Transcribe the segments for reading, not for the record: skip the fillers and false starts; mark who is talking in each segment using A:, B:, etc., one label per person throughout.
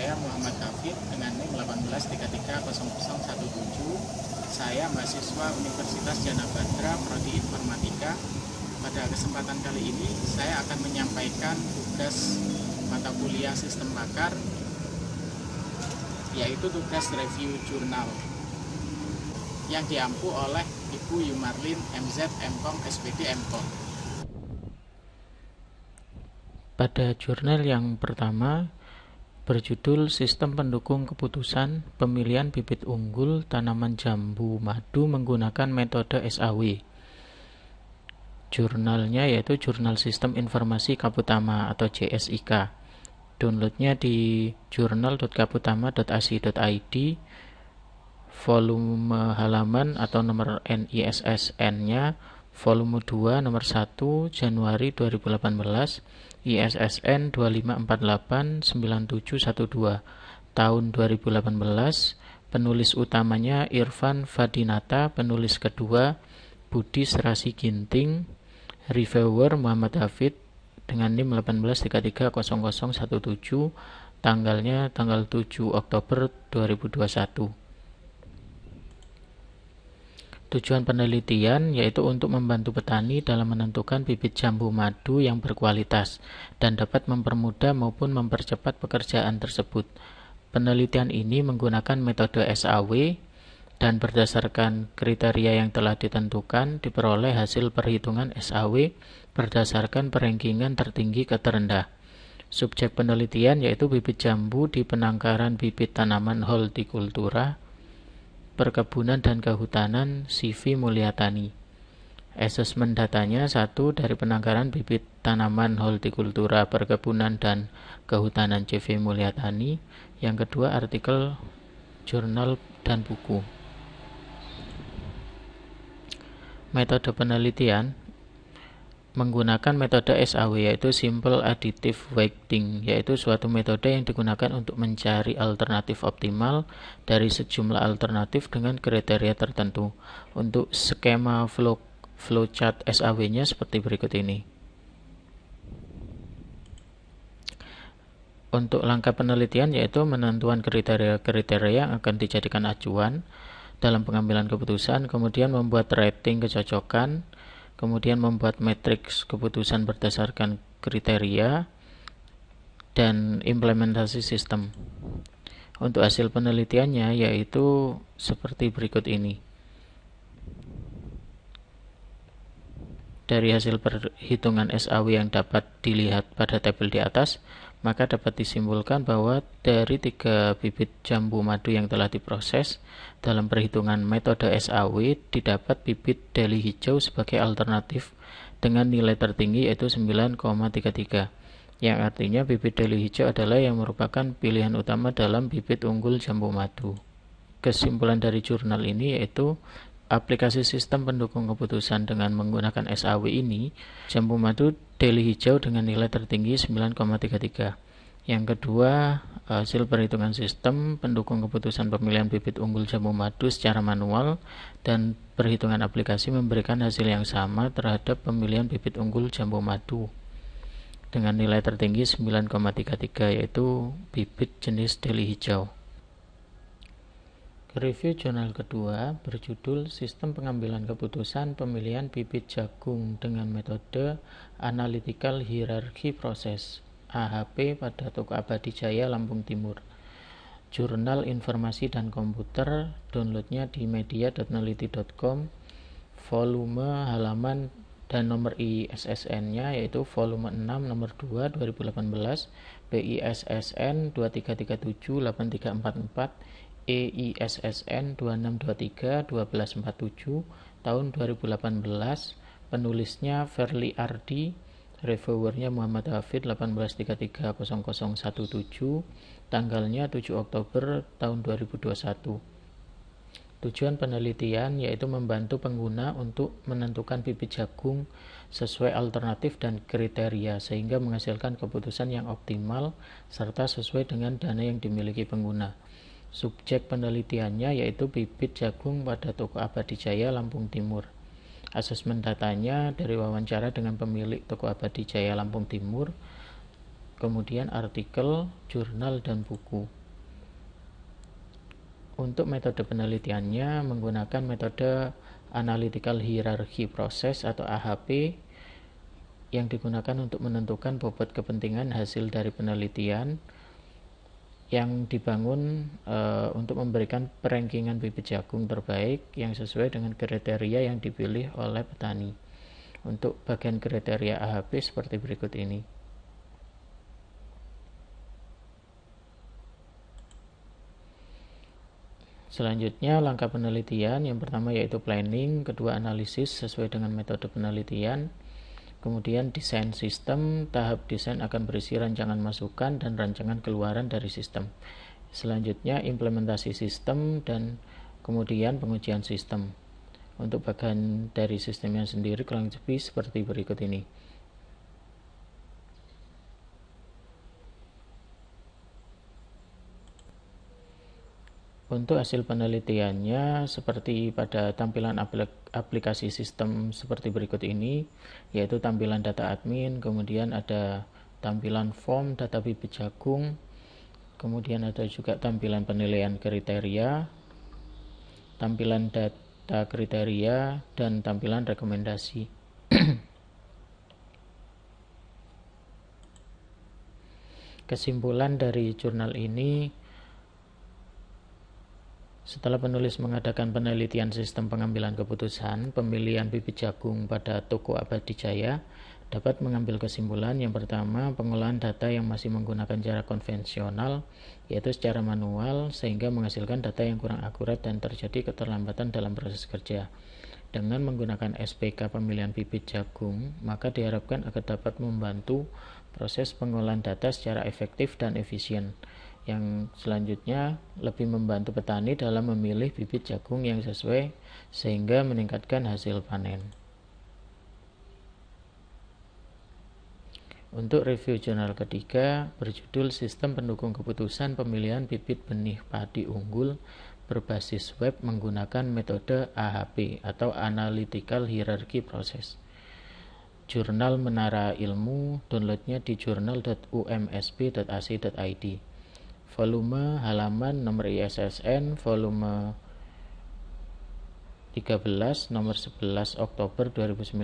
A: saya Muhammad Hafid dengan NIM 1833017. Saya mahasiswa Universitas Jana Badra, Prodi Informatika. Pada kesempatan kali ini saya akan menyampaikan tugas mata kuliah Sistem Pakar, yaitu tugas review jurnal yang diampu oleh Ibu Yumarlin MZ MKom SPD MKom.
B: Pada jurnal yang pertama berjudul Sistem Pendukung Keputusan Pemilihan Bibit Unggul Tanaman Jambu Madu Menggunakan Metode SAW. Jurnalnya yaitu Jurnal Sistem Informasi Kaputama atau JSIK. Downloadnya di journal.kaputama.ac.id, volume halaman atau nomor NISSN-nya volume 2 nomor 1 Januari 2018, ISSN 25489712 tahun 2018. Penulis utamanya Irfan Fadinata, penulis kedua Budi Serasi Ginting, reviewer Muhammad Hafid dengan NIM 1833017, tanggalnya tanggal 7 Oktober 2021. Tujuan penelitian yaitu untuk membantu petani dalam menentukan bibit jambu madu yang berkualitas dan dapat mempermudah maupun mempercepat pekerjaan tersebut. Penelitian ini menggunakan metode SAW dan berdasarkan kriteria yang telah ditentukan diperoleh hasil perhitungan SAW berdasarkan perengkingan tertinggi ke terendah. Subjek penelitian yaitu bibit jambu di penangkaran bibit tanaman hortikultura, Perkebunan dan Kehutanan CV Mulyatani. Asesmen datanya: 1. Dari penangkaran bibit tanaman hortikultura, perkebunan dan kehutanan CV Mulyatani. Yang kedua, artikel, jurnal, dan buku. Metode penelitian menggunakan metode SAW yaitu Simple Additive Weighting, yaitu suatu metode yang digunakan untuk mencari alternatif optimal dari sejumlah alternatif dengan kriteria tertentu. Untuk skema flowchart SAW-nya seperti berikut ini. Untuk langkah penelitian yaitu menentukan kriteria-kriteria yang akan dijadikan acuan dalam pengambilan keputusan, kemudian membuat rating kecocokan, kemudian membuat matriks keputusan berdasarkan kriteria, dan implementasi sistem. Untuk hasil penelitiannya yaitu seperti berikut ini. Dari hasil perhitungan SAW yang dapat dilihat pada tabel di atas, maka dapat disimpulkan bahwa dari 3 bibit jambu madu yang telah diproses dalam perhitungan metode SAW, didapat bibit deli hijau sebagai alternatif dengan nilai tertinggi yaitu 9,33, yang artinya bibit deli hijau adalah yang merupakan pilihan utama dalam bibit unggul jambu madu. Kesimpulan dari jurnal ini yaitu aplikasi sistem pendukung keputusan dengan menggunakan SAW ini, jambu madu deli hijau dengan nilai tertinggi 9,33. Yang kedua, hasil perhitungan sistem pendukung keputusan pemilihan bibit unggul jambu madu secara manual dan perhitungan aplikasi memberikan hasil yang sama terhadap pemilihan bibit unggul jambu madu dengan nilai tertinggi 9,33, yaitu bibit jenis deli hijau. Review jurnal kedua berjudul Sistem Pengambilan Keputusan Pemilihan Bibit Jagung dengan Metode Analytical Hierarchy Process AHP pada Toko Abadi Jaya, Lampung Timur. Jurnal Informasi dan Komputer, downloadnya di media.neliti.com, volume halaman dan nomor ISSN-nya yaitu volume 6 nomor 2 2018, PISSN 23378344, EISSN 26231247 tahun 2018. Penulisnya Verly Ardi, reviewernya Muhammad Hafid 1833017, tanggalnya 7 Oktober tahun 2021. Tujuan penelitian yaitu membantu pengguna untuk menentukan bibit jagung sesuai alternatif dan kriteria sehingga menghasilkan keputusan yang optimal serta sesuai dengan dana yang dimiliki pengguna. Subjek penelitiannya yaitu bibit jagung pada Toko Abadi Jaya, Lampung Timur. Asesmen datanya dari wawancara dengan pemilik Toko Abadi Jaya, Lampung Timur, kemudian artikel, jurnal, dan buku. Untuk metode penelitiannya menggunakan metode Analytical Hierarchy Process atau AHP yang digunakan untuk menentukan bobot kepentingan hasil dari penelitian yang dibangun untuk memberikan perankingan bibit jagung terbaik yang sesuai dengan kriteria yang dipilih oleh petani. Untuk bagian kriteria AHP seperti berikut ini. Selanjutnya langkah penelitian, yang pertama yaitu planning, kedua analisis sesuai dengan metode penelitian, kemudian desain sistem. Tahap desain akan berisi rancangan masukan dan rancangan keluaran dari sistem. Selanjutnya implementasi sistem dan kemudian pengujian sistem. Untuk bagian dari sistemnya sendiri kurang lebih seperti berikut ini. Untuk hasil penelitiannya seperti pada tampilan aplikasi sistem seperti berikut ini, yaitu tampilan data admin, kemudian ada tampilan form data bibit jagung, kemudian ada juga tampilan penilaian kriteria, tampilan data kriteria, dan tampilan rekomendasi. Kesimpulan dari jurnal ini, setelah penulis mengadakan penelitian sistem pengambilan keputusan pemilihan bibit jagung pada toko Abadi Jaya, dapat mengambil kesimpulan yang pertama, pengolahan data yang masih menggunakan cara konvensional, yaitu secara manual, sehingga menghasilkan data yang kurang akurat dan terjadi keterlambatan dalam proses kerja. Dengan menggunakan SPK pemilihan bibit jagung, maka diharapkan agar dapat membantu proses pengolahan data secara efektif dan efisien. Yang selanjutnya lebih membantu petani dalam memilih bibit jagung yang sesuai sehingga meningkatkan hasil panen. Untuk review jurnal ketiga berjudul Sistem Pendukung Keputusan Pemilihan Bibit Benih Padi Unggul berbasis web menggunakan metode AHP atau Analytical Hierarchy Process. Jurnal Menara Ilmu, downloadnya di journal.umsb.ac.id. Volume, halaman, nomor ISSN, volume 13, nomor 11 Oktober 2019,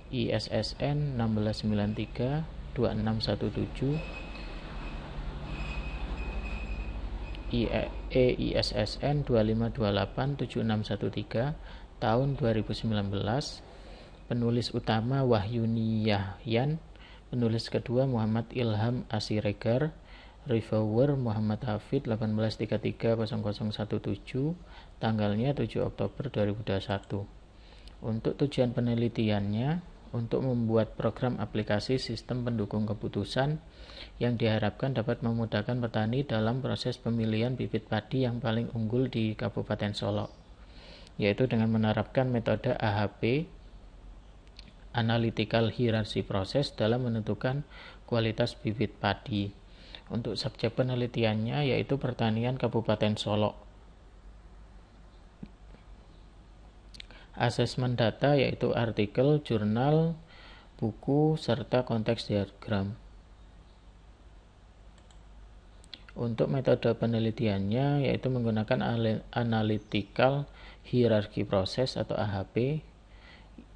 B: ISSN 1693-2617, ISSN 2528-7613, tahun 2019. Penulis utama Wahyuni Yahyan, penulis kedua Muhammad Ilham Asiregar, reviewer Muhammad Hafid 1833-0017, tanggalnya 7 Oktober 2021. Untuk tujuan penelitiannya, untuk membuat program aplikasi sistem pendukung keputusan yang diharapkan dapat memudahkan petani dalam proses pemilihan bibit padi yang paling unggul di Kabupaten Solok, yaitu dengan menerapkan metode AHP, Analytical Hierarchy Process, dalam menentukan kualitas bibit padi. Untuk subjek penelitiannya yaitu pertanian Kabupaten Solok. Asesmen data yaitu artikel, jurnal, buku, serta konteks diagram. Untuk metode penelitiannya yaitu menggunakan Analytical Hierarchy Process atau AHP,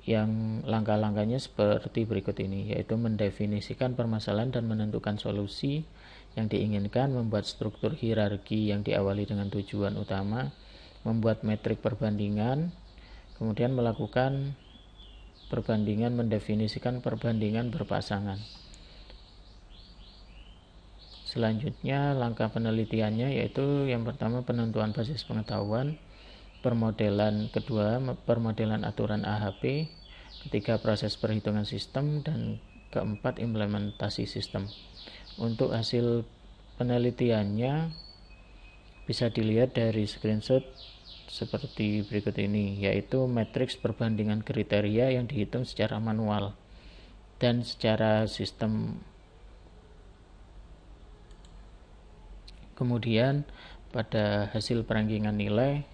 B: yang langkah-langkahnya seperti berikut ini, yaitu mendefinisikan permasalahan dan menentukan solusi yang diinginkan, membuat struktur hierarki yang diawali dengan tujuan utama, membuat metrik perbandingan, kemudian melakukan perbandingan, mendefinisikan perbandingan berpasangan. Selanjutnya langkah penelitiannya yaitu yang pertama penentuan basis pengetahuan, permodelan kedua permodelan aturan AHP, ketiga proses perhitungan sistem, dan keempat implementasi sistem. Untuk hasil penelitiannya bisa dilihat dari screenshot seperti berikut ini, yaitu matriks perbandingan kriteria yang dihitung secara manual dan secara sistem. Kemudian pada hasil perankingan nilai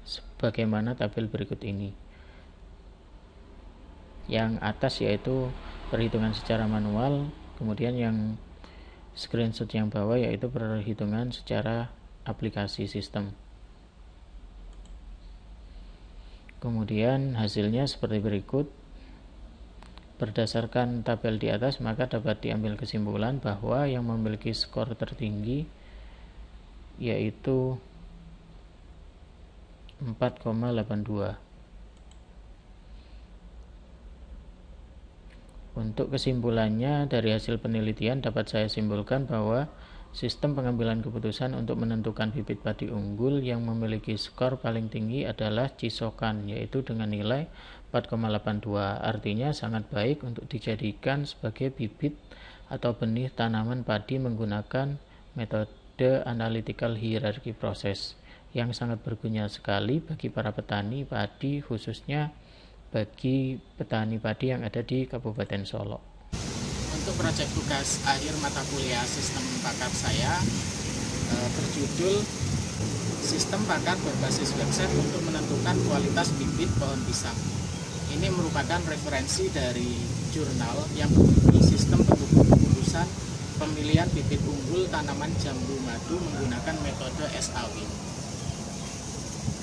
B: sebagaimana tabel berikut ini. Yang atas yaitu perhitungan secara manual, kemudian yang screenshot yang bawah yaitu perhitungan secara aplikasi sistem. Kemudian hasilnya seperti berikut. Berdasarkan tabel di atas, maka dapat diambil kesimpulan bahwa yang memiliki skor tertinggi yaitu 4,82. Untuk kesimpulannya, dari hasil penelitian dapat saya simpulkan bahwa sistem pengambilan keputusan untuk menentukan bibit padi unggul yang memiliki skor paling tinggi adalah cisokan, yaitu dengan nilai 4,82. Artinya sangat baik untuk dijadikan sebagai bibit atau benih tanaman padi menggunakan metode analytical hierarchy process yang sangat berguna sekali bagi para petani padi, khususnya bagi petani padi yang ada di Kabupaten Solok.
A: Untuk proyek tugas akhir mata kuliah sistem pakan saya berjudul Sistem Pakan Berbasis Website untuk Menentukan Kualitas Bibit Pohon Pisang. Ini merupakan referensi dari jurnal yang berjudul Sistem Keputusan Pemilihan Bibit Unggul Tanaman Jambu Madu Menggunakan Metode SAW.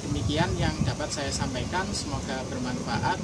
A: Demikian yang dapat saya sampaikan, semoga bermanfaat.